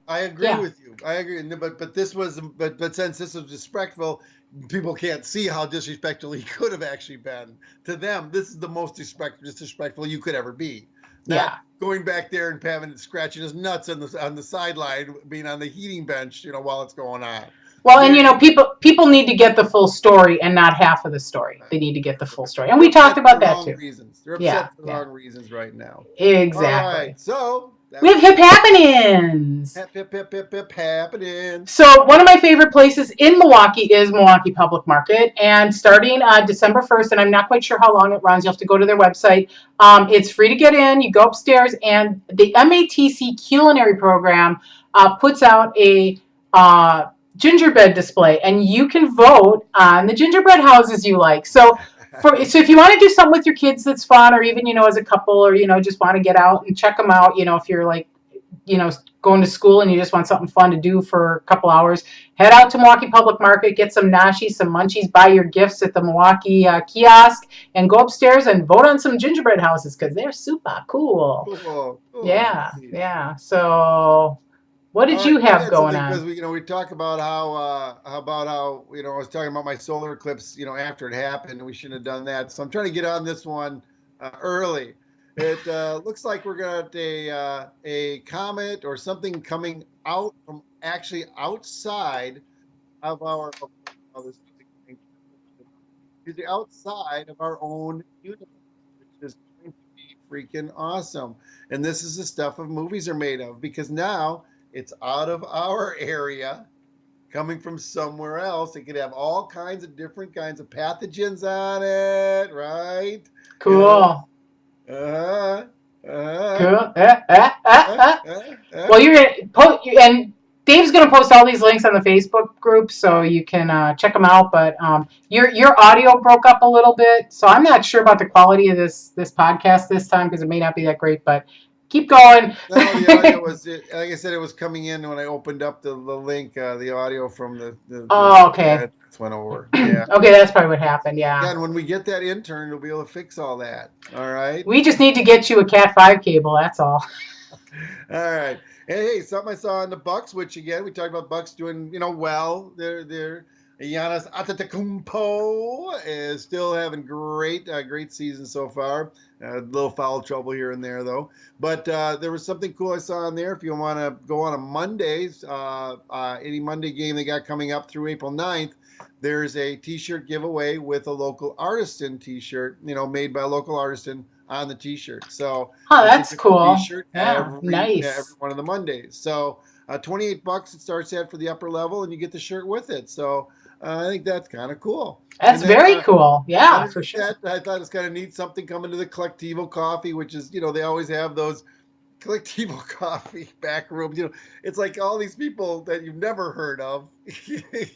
I agree with you. I agree, but since this was disrespectful, people can't see how disrespectful he could have actually been to them. This is the most disrespectful you could ever be. Not going back there and having scratching his nuts on the sideline, being on the heating bench, while it's going on. Well, and people need to get the full story and not half of the story. They need to get the full story, and we talked about that too. They're upset for the wrong reasons right now. Exactly. All right, so we have hip happenings. Hip happenings. So one of my favorite places in Milwaukee is Milwaukee Public Market, and starting December 1st, and I'm not quite sure how long it runs. You'll have to go to their website. It's free to get in. You go upstairs, and the MATC culinary program puts out a gingerbread display, and you can vote on the gingerbread houses you like. So if you want to do something with your kids that's fun, or even as a couple, or just want to get out and check them out, if you're like going to school and you just want something fun to do for a couple hours, head out to Milwaukee Public Market, get some nashi, some munchies, buy your gifts at the Milwaukee kiosk, and go upstairs and vote on some gingerbread houses because they're super cool. Cool. Yeah. So what did you have going on? Because we talk about how I was talking about my solar eclipse, after it happened, and we shouldn't have done that. So I'm trying to get on this one early. It looks like we're got a comet or something coming out from actually outside of our outside of our own universe, which is going to be freaking awesome. And this is the stuff of movies are made of, because now it's out of our area, coming from somewhere else. It could have all kinds of different kinds of pathogens on it, right? Cool. Cool. Well, you're gonna post, and Dave's gonna post all these links on the Facebook group, so you can check them out. But your audio broke up a little bit, so I'm not sure about the quality of this podcast this time because it may not be that great. But keep going. No, the audio was, like I said, it was coming in when I opened up the link, the audio from the okay. Went over. Yeah. Okay, that's probably what happened. Yeah. And when we get that intern, we'll be able to fix all that. All right. We just need to get you a Cat 5 cable. That's all. All right. Hey, something I saw in the Bucks, which again we talked about Bucks doing well. They're Giannis Antetokounmpo is still having great season so far. A little foul trouble here and there, though. But there was something cool I saw on there. If you want to go on a Mondays, any Monday game they got coming up through April 9th, there's a T-shirt giveaway with a local artisan T-shirt, made by a local artisan on the T-shirt. So that's cool. T-shirt nice. every one of the Mondays. So $28 it starts at for the upper level, and you get the shirt with it. So I think that's kind of cool. That's very cool. Yeah, for sure. I thought it was kind of neat, something coming to the Colectivo coffee, which is, they always have those Colectivo coffee back rooms. It's like all these people that you've never heard of. Oh,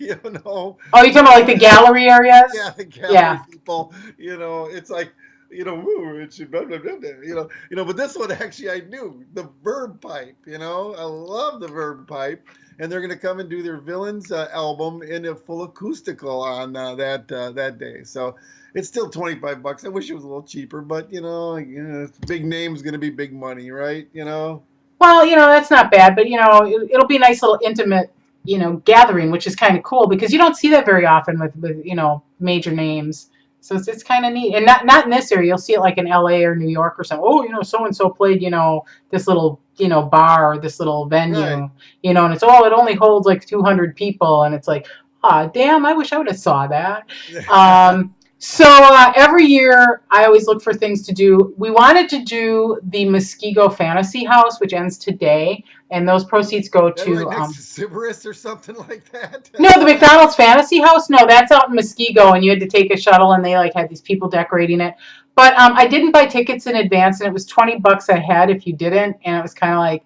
you're talking about like the gallery areas? Yeah, the gallery people. It's like, it's blah, blah, blah, blah, but this one actually I knew, the Verve pipe. I love the Verve pipe. And they're going to come and do their Villains album in a full acoustical on that day. So it's still $25. I wish it was a little cheaper, but big name's going to be big money, right? Well, that's not bad, but it'll be a nice little intimate, gathering, which is kind of cool because you don't see that very often with major names. So it's kind of neat, and not in this area. You'll see it like in LA or New York or something. Oh, so and so played, this little bar or this little venue, right. And it's it only holds like 200 people, and it's like, damn, I wish I would have saw that. So every year I always look for things to do. We wanted to do the Muskego Fantasy House, which ends today, and those proceeds go to like next to Sybaris or something like that. No, the McDonald's Fantasy House. No, that's out in Muskego, and you had to take a shuttle, and they had these people decorating it. But I didn't buy tickets in advance, and it was $20 a head if you didn't, and it was kind of like,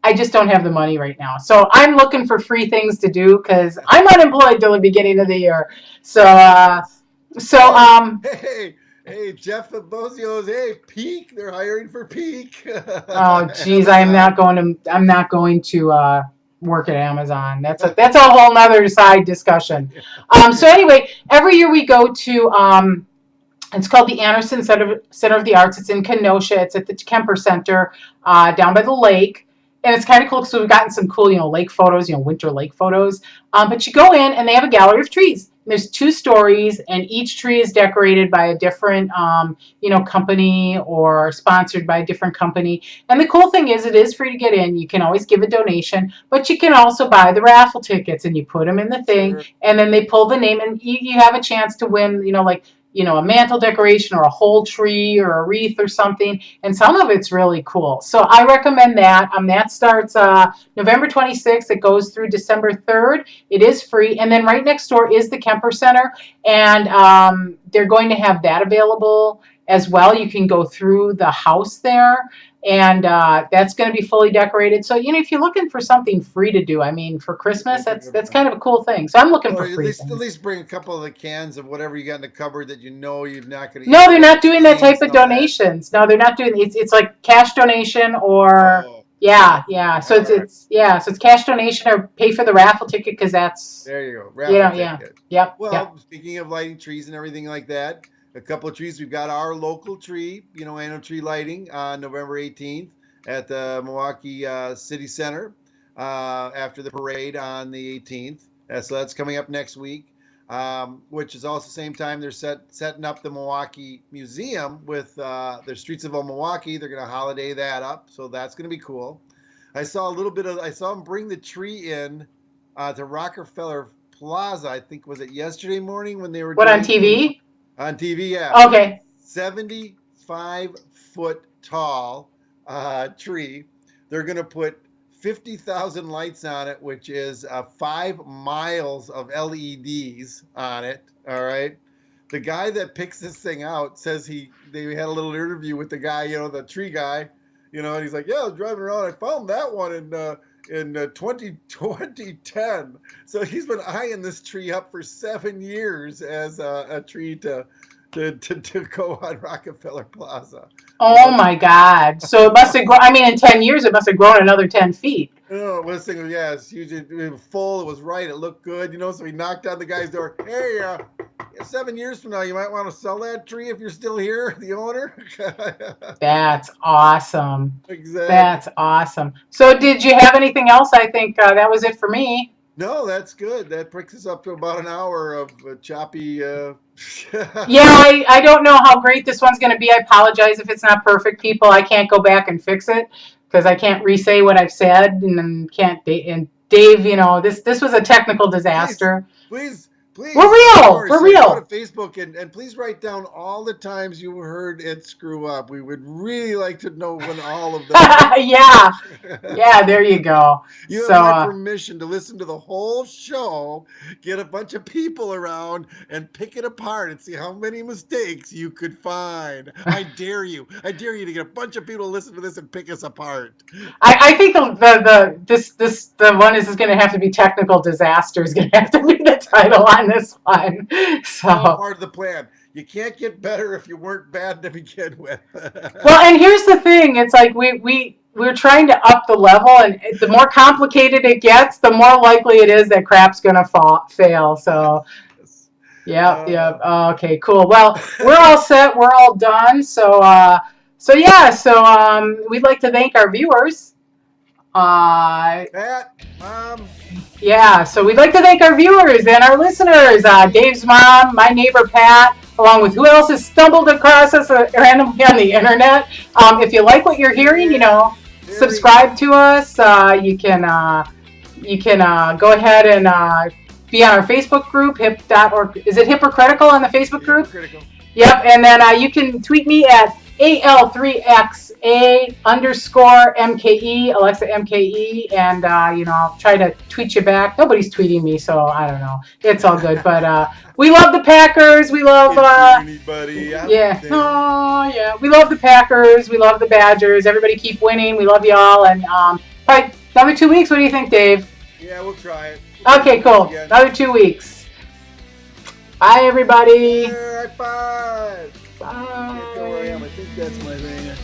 I just don't have the money right now. So I'm looking for free things to do because I'm unemployed till the beginning of the year. Hey, Jeff Bozio's. Hey, Peak. They're hiring for Peak. Oh, geez, I'm not going to work at Amazon. That's a whole nother side discussion. So anyway, every year we go to it's called the Anderson Center of the Arts. It's in Kenosha. It's at the Kemper Center down by the lake. And it's kind of cool because we've gotten some cool, lake photos, winter lake photos. But you go in and they have a gallery of trees. There's 2 stories, and each tree is decorated by a different, company or sponsored by a different company. And the cool thing is, it is free to get in. You can always give a donation, but you can also buy the raffle tickets, and you put them in the thing, sure. And then they pull the name, and you have a chance to win, a mantle decoration or a whole tree or a wreath or something. And some of it's really cool. So I recommend that. That starts November 26th. It goes through December 3rd. It is free. And then right next door is the Kemper Center. And they're going to have that available as well. You can go through the house there. And that's going to be fully decorated. So, if you're looking for something free to do, for Christmas, that's kind of a cool thing. So I'm looking for free things. At least bring a couple of the cans of whatever you got in the cupboard that you're not going to. No, they're not doing that type of donations. No, they're not doing. It's like cash donation or yeah. So it's cash donation or pay for the raffle ticket because that's. There you go. Raffle ticket. Yep. Well, speaking of lighting trees and everything like that. A couple of trees. We've got our local tree, annual tree lighting on November 18th at the Milwaukee City Center after the parade on the 18th. So that's coming up next week, which is also the same time they're setting up the Milwaukee Museum with their Streets of Milwaukee. They're going to holiday that up, so that's going to be cool. I saw them bring the tree in to Rockefeller Plaza. I think was it yesterday morning when they were on TV? On TV, yeah. Okay. 75-foot tall tree. They're going to put 50,000 lights on it, which is 5 miles of LEDs on it. All right. The guy that picks this thing out says they had a little interview with the guy, the tree guy, and he's like, yeah, I was driving around. I found that one in 2010. So he's been eyeing this tree up for 7 years as a tree to go on Rockefeller Plaza. Oh my God. So it must have grown, in 10 years, it must have grown another 10 feet. Oh, this thing was, it's huge. It was full. It was right. It looked good, so he knocked on the guy's door. Hey, 7 years from now, you might want to sell that tree if you're still here, the owner. That's awesome. Exactly. That's awesome. So did you have anything else? I think that was it for me. No, that's good. That brings us up to about an hour of choppy. Yeah, I don't know how great this one's going to be. I apologize if it's not perfect, people. I can't go back and fix it because I can't re-say what I've said, and then can't. And Dave, this was a technical please, disaster. please, We're please, of real. course, We're go to real. Facebook and please write down all the times you heard it screw up. We would really like to know when all of them Yeah, were. yeah. There you go. You have So, my permission to listen to the whole show, get a bunch of people around, and pick it apart and see how many mistakes you could find. I dare you. I dare you to get a bunch of people to listen to this and pick us apart. I think the one is going to have to be technical disaster is going to have to be the title on this one. All So. part of the plan. You can't get better if you weren't bad to begin with. Well, and here's the thing: it's like we're trying to up the level, and the more complicated it gets, the more likely it is that crap's gonna fail. So, Yes. yep, Uh, yep. Okay, cool. Well, we're all set. We're all done. So, yeah. So, we'd like to thank our viewers. Uh, Pat, Mom, Yeah, so we'd like to thank our viewers and our listeners. Dave's mom, my neighbor Pat, along with who else has stumbled across us randomly on the internet. If you like what you're hearing, yeah, Terry. subscribe to us. You can go ahead and be on our Facebook group, hip.org. Is it Hypocritical on the Facebook group? Hypocritical. Yep, and then you can tweet me at AL3XA_MKE, Alexa MKE, and I'll try to tweet you back. Nobody's tweeting me, so I don't know. It's all good, but we love the Packers. We love yeah. Oh yeah, we love the Packers. We love the Badgers. Everybody keep winning. We love y'all, and probably another 2 weeks. What do you think, Dave? Yeah, we'll try it. Okay, cool. Another 2 weeks. Bye, everybody. High five. Bye. I can't tell where I am. I think that's my thing.